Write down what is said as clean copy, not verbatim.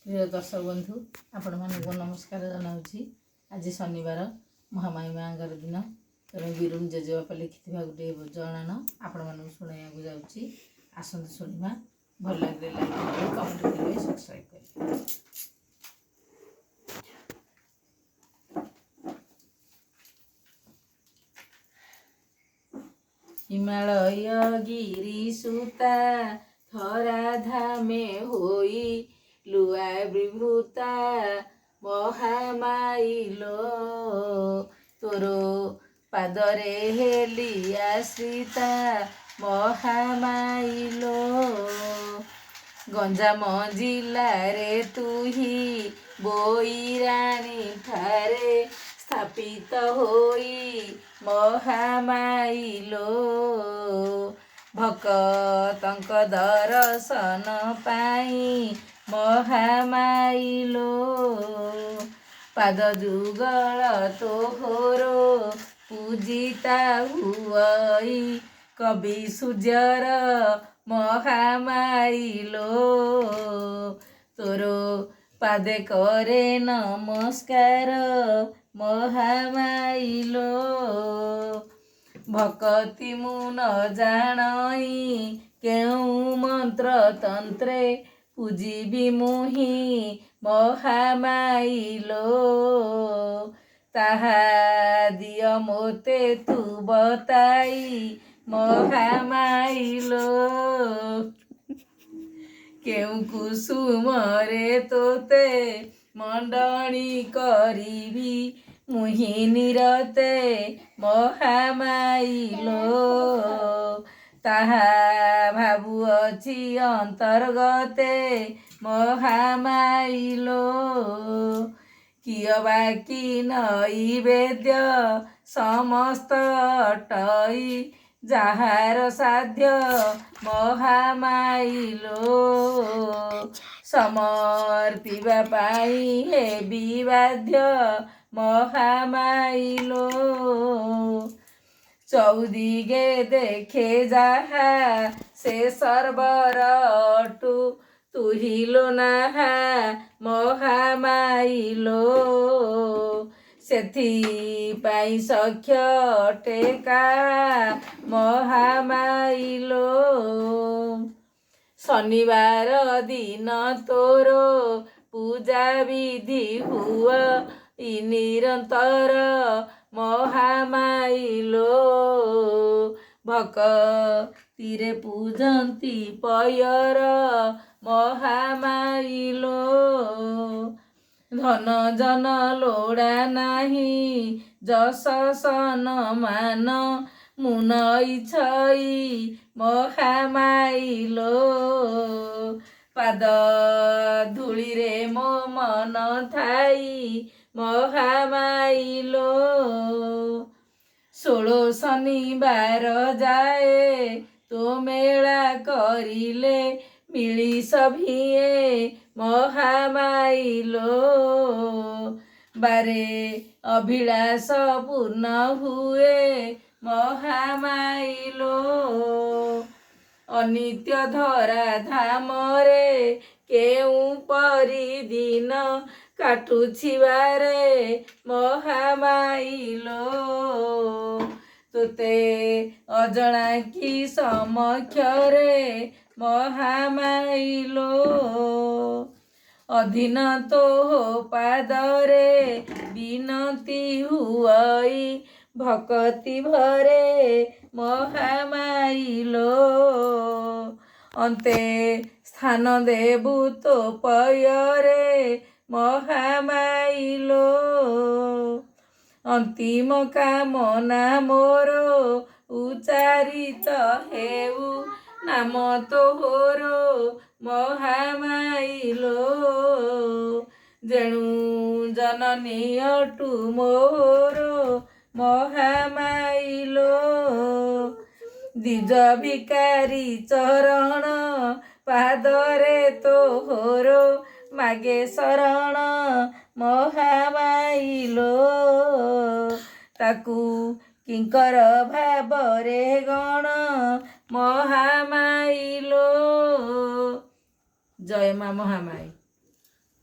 प्रिय दर्शक बंधु आपण मानक नमस्कार जनाऊँगी। आज शनिवार महामाई माँगर दिन तेणु बिरुम जेजेबापा लिखि गोटे जनाण आपण मानक शुणा जाऊँगी। आसतु शुणा भल लगे लाइक करेंगे, कमेंट करेंगे, सब्सक्राइब करेंगे। हिमालय गिरी सुता थरा धामे होई लुआ विभूता महामाइलो तोरो पादरे हेली आश्रिता महामाइलो गंजाम जिल्लारे तुही बोईराणी ठारे स्थापित होई महामाइलो भक्तंक दर्शन पाई महामाइलो पाद जुगल तोहरो पूजिता हुई कवि सूर्यर महामाइलो तोरो पादे करे नमस्कार महामाइलो भक्ति मु न जाणई केउ मंत्र तंत्रे पूजिबी मुहि महामाइलो ताहा दिय मोते तू बताई महामाइलो केउ कुसुमरे तोते मंडणी करीबी मुहि निरते महामाइलो ताहा भाबुअछि अंतर्गते महामाइलो किय बाकी नैवेद्य समस्त अटई जाहार साध्य महामाइलो समर्पिबा पाई हे विवाद्य महामाइलो चौदिगे देखे जाहा से सर्वर अटु तुहिलो नाहा महामाइलो सेथि पाई सख्य टेका महामाइलो शनिवार दिन तोरो पूजा विधि हुआ निरंतर महामाइलो भक्तिरे पूजंती पयर महामाइलो धन जन लोड़ा नाही जस सनमान मुन इच्छई महामाइलो पाद धूली रे मो मन थाई महामाइलो 16 शनिवार जाए तो मेला करिले मिली सभिए महामाइलो बारे अभिलाष पूर्ण हुए महामाइलो अनित्य धरा धामरे केउ परी दिन काटुछि बारे महामाइलो तोते अजणा की समक्षरे महामाइलो अधीन तो पादरे विनती हुई भक्ति भरे महामाइलो अंते स्थान देबु तो पयरे महामाइलो अंतिम कामना मोरो उच्चारित हेउ नाम तोहरो महामाइलो जेणु जननी अटु मोरो महामाइलो दिज भिकारी चरण पादरे तोहरो मागे शरण महामाइलो ताकू किंकर भावरे गण महामाइलो जय माँ महामाई।